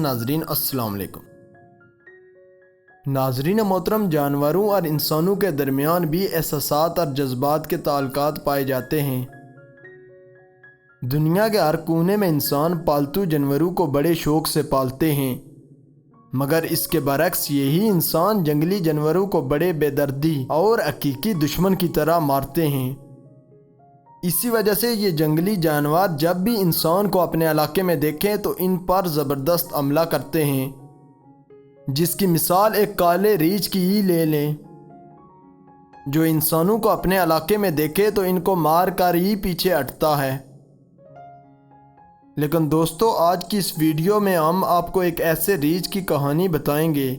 ناظرین السلام علیکم۔ ناظرین محترم، جانوروں اور انسانوں کے درمیان بھی احساسات اور جذبات کے تعلقات پائے جاتے ہیں۔ دنیا کے ہر کونے میں انسان پالتو جانوروں کو بڑے شوق سے پالتے ہیں، مگر اس کے برعکس یہی انسان جنگلی جانوروں کو بڑے بے دردی اور حقیقی دشمن کی طرح مارتے ہیں۔ اسی وجہ سے یہ جنگلی جانور جب بھی انسان کو اپنے علاقے میں دیکھیں تو ان پر زبردست حملہ کرتے ہیں، جس کی مثال ایک کالے ریچھ کی ہی لے لیں، جو انسانوں کو اپنے علاقے میں دیکھے تو ان کو مار کر ہی پیچھے ہٹتا ہے۔ لیکن دوستو، آج کی اس ویڈیو میں ہم آپ کو ایک ایسے ریچھ کی کہانی بتائیں گے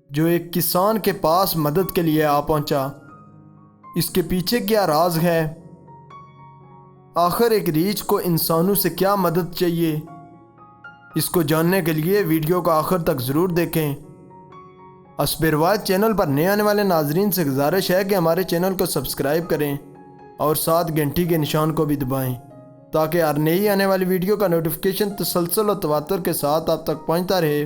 جو ایک کسان کے پاس مدد کے لیے آ پہنچا۔ اس کے پیچھے کیا راز ہے؟ آخر ایک ریچھ کو انسانوں سے کیا مدد چاہیے؟ اس کو جاننے کے لیے ویڈیو کو آخر تک ضرور دیکھیں۔ حسب روایت چینل پر نئے آنے والے ناظرین سے گزارش ہے کہ ہمارے چینل کو سبسکرائب کریں اور ساتھ گھنٹی کے نشان کو بھی دبائیں تاکہ ہر نئی آنے والی ویڈیو کا نوٹیفیکیشن تسلسل اور تواتر کے ساتھ آپ تک پہنچتا رہے۔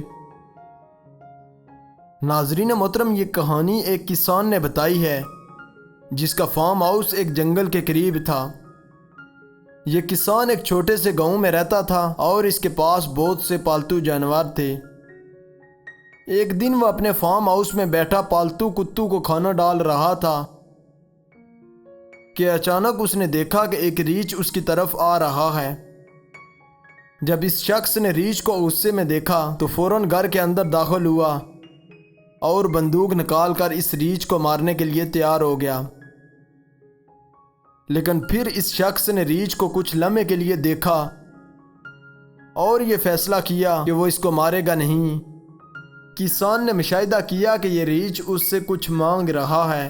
ناظرین محترم، یہ کہانی ایک کسان نے بتائی ہے جس کا فارم ہاؤس ایک جنگل کے قریب تھا۔ یہ کسان ایک چھوٹے سے گاؤں میں رہتا تھا اور اس کے پاس بہت سے پالتو جانور تھے۔ ایک دن وہ اپنے فارم ہاؤس میں بیٹھا پالتو کتوں کو کھانا ڈال رہا تھا کہ اچانک اس نے دیکھا کہ ایک ریچھ اس کی طرف آ رہا ہے۔ جب اس شخص نے ریچھ کو غصے میں دیکھا تو فوراً گھر کے اندر داخل ہوا اور بندوق نکال کر اس ریچھ کو مارنے کے لیے تیار ہو گیا۔ لیکن پھر اس شخص نے ریچھ کو کچھ لمحے کے لیے دیکھا اور یہ فیصلہ کیا کہ وہ اس کو مارے گا نہیں۔ کسان نے مشاہدہ کیا کہ یہ ریچھ اس سے کچھ مانگ رہا ہے،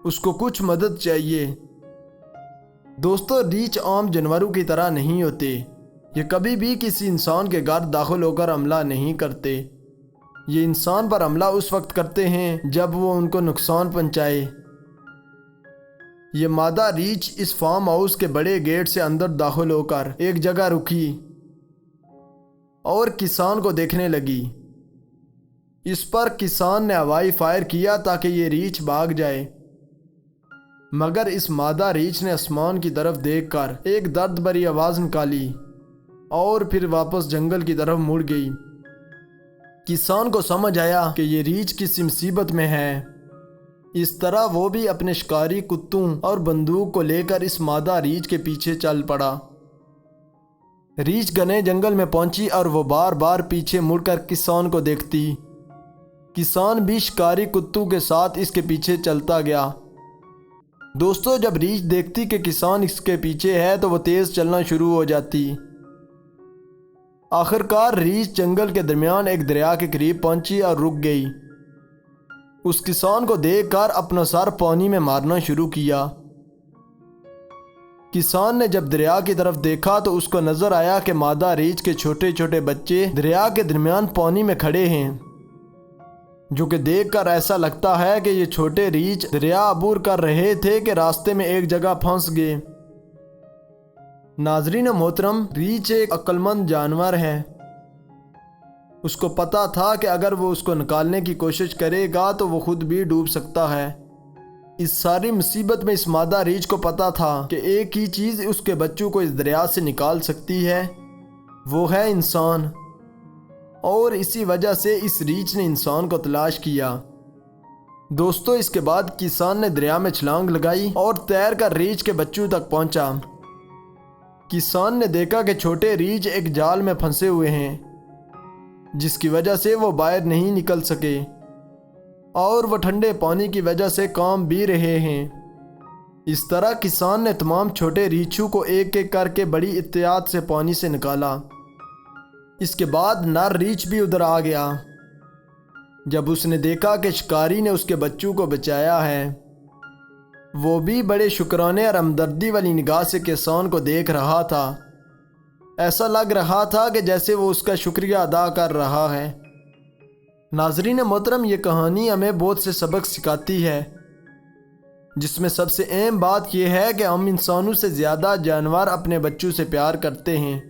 اس کو کچھ مدد چاہیے۔ دوستو، ریچھ عام جانوروں کی طرح نہیں ہوتے۔ یہ کبھی بھی کسی انسان کے گھر داخل ہو کر حملہ نہیں کرتے۔ یہ انسان پر حملہ اس وقت کرتے ہیں جب وہ ان کو نقصان پہنچائے۔ یہ مادہ ریچھ اس فارم ہاؤس کے بڑے گیٹ سے اندر داخل ہو کر ایک جگہ رکی اور کسان کو دیکھنے لگی۔ اس پر کسان نے ہوائی فائر کیا تاکہ یہ ریچھ بھاگ جائے، مگر اس مادہ ریچھ نے آسمان کی طرف دیکھ کر ایک درد بھری آواز نکالی اور پھر واپس جنگل کی طرف مڑ گئی۔ کسان کو سمجھ آیا کہ یہ ریچھ کسی مصیبت میں ہے۔ اس طرح وہ بھی اپنے شکاری کتوں اور بندوق کو لے کر اس مادہ ریچھ کے پیچھے چل پڑا۔ ریچھ گھنے جنگل میں پہنچی اور وہ بار بار پیچھے مڑ کر کسان کو دیکھتی۔ کسان بھی شکاری کتوں کے ساتھ اس کے پیچھے چلتا گیا۔ دوستو، جب ریچھ دیکھتی کہ کسان اس کے پیچھے ہے تو وہ تیز چلنا شروع ہو جاتی۔ آخرکار ریچھ جنگل کے درمیان ایک دریا کے قریب پہنچی اور رک گئی۔ اس کسان کو دیکھ کر اپنا سر پانی میں مارنا شروع کیا۔ کسان نے جب دریا کی طرف دیکھا تو اس کو نظر آیا کہ مادہ ریچھ کے چھوٹے چھوٹے بچے دریا کے درمیان پانی میں کھڑے ہیں، جو کہ دیکھ کر ایسا لگتا ہے کہ یہ چھوٹے ریچھ دریا عبور کر رہے تھے کہ راستے میں ایک جگہ پھنس گئے۔ ناظرین محترم، ریچھ ایک عقل مند جانور ہے۔ اس کو پتا تھا کہ اگر وہ اس کو نکالنے کی کوشش کرے گا تو وہ خود بھی ڈوب سکتا ہے۔ اس ساری مصیبت میں اس مادہ ریچھ کو پتا تھا کہ ایک ہی چیز اس کے بچوں کو اس دریا سے نکال سکتی ہے، وہ ہے انسان، اور اسی وجہ سے اس ریچھ نے انسان کو تلاش کیا۔ دوستو، اس کے بعد کسان نے دریا میں چھلانگ لگائی اور تیر کر ریچھ کے بچوں تک پہنچا۔ کسان نے دیکھا کہ چھوٹے ریچھ ایک جال میں پھنسے ہوئے ہیں، جس کی وجہ سے وہ باہر نہیں نکل سکے اور وہ ٹھنڈے پانی کی وجہ سے کام بھی رہے ہیں۔ اس طرح کسان نے تمام چھوٹے ریچھوں کو ایک ایک کر کے بڑی احتیاط سے پانی سے نکالا۔ اس کے بعد نر ریچھ بھی ادھر آ گیا۔ جب اس نے دیکھا کہ شکاری نے اس کے بچوں کو بچایا ہے، وہ بھی بڑے شکرانے اور ہمدردی والی نگاہ سے کسان کو دیکھ رہا تھا۔ ایسا لگ رہا تھا کہ جیسے وہ اس کا شکریہ ادا کر رہا ہے۔ ناظرین محترم، یہ کہانی ہمیں بہت سے سبق سکھاتی ہے، جس میں سب سے اہم بات یہ ہے کہ ہم انسانوں سے زیادہ جانور اپنے بچوں سے پیار کرتے ہیں۔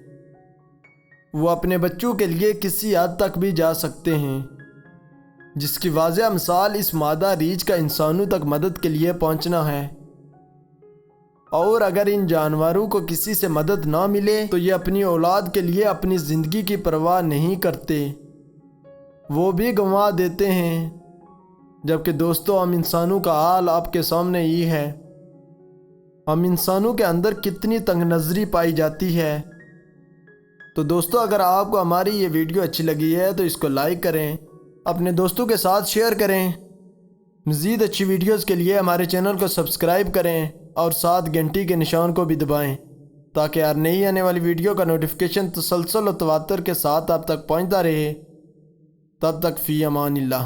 وہ اپنے بچوں کے لیے کسی حد تک بھی جا سکتے ہیں، جس کی واضح مثال اس مادہ ریچھ کا انسانوں تک مدد کے لیے پہنچنا ہے۔ اور اگر ان جانوروں کو کسی سے مدد نہ ملے تو یہ اپنی اولاد کے لیے اپنی زندگی کی پرواہ نہیں کرتے، وہ بھی گنوا دیتے ہیں۔ جبکہ دوستو، ہم انسانوں کا حال آپ کے سامنے ہی ہے۔ ہم انسانوں کے اندر کتنی تنگ نظری پائی جاتی ہے۔ تو دوستو، اگر آپ کو ہماری یہ ویڈیو اچھی لگی ہے تو اس کو لائک کریں، اپنے دوستوں کے ساتھ شیئر کریں۔ مزید اچھی ویڈیوز کے لیے ہمارے چینل کو سبسکرائب کریں اور ساتھ گھنٹی کے نشان کو بھی دبائیں تاکہ ہر نئی آنے والی ویڈیو کا نوٹیفیکیشن تسلسل و تواتر کے ساتھ آپ تک پہنچتا رہے۔ تب تک فی امان اللہ۔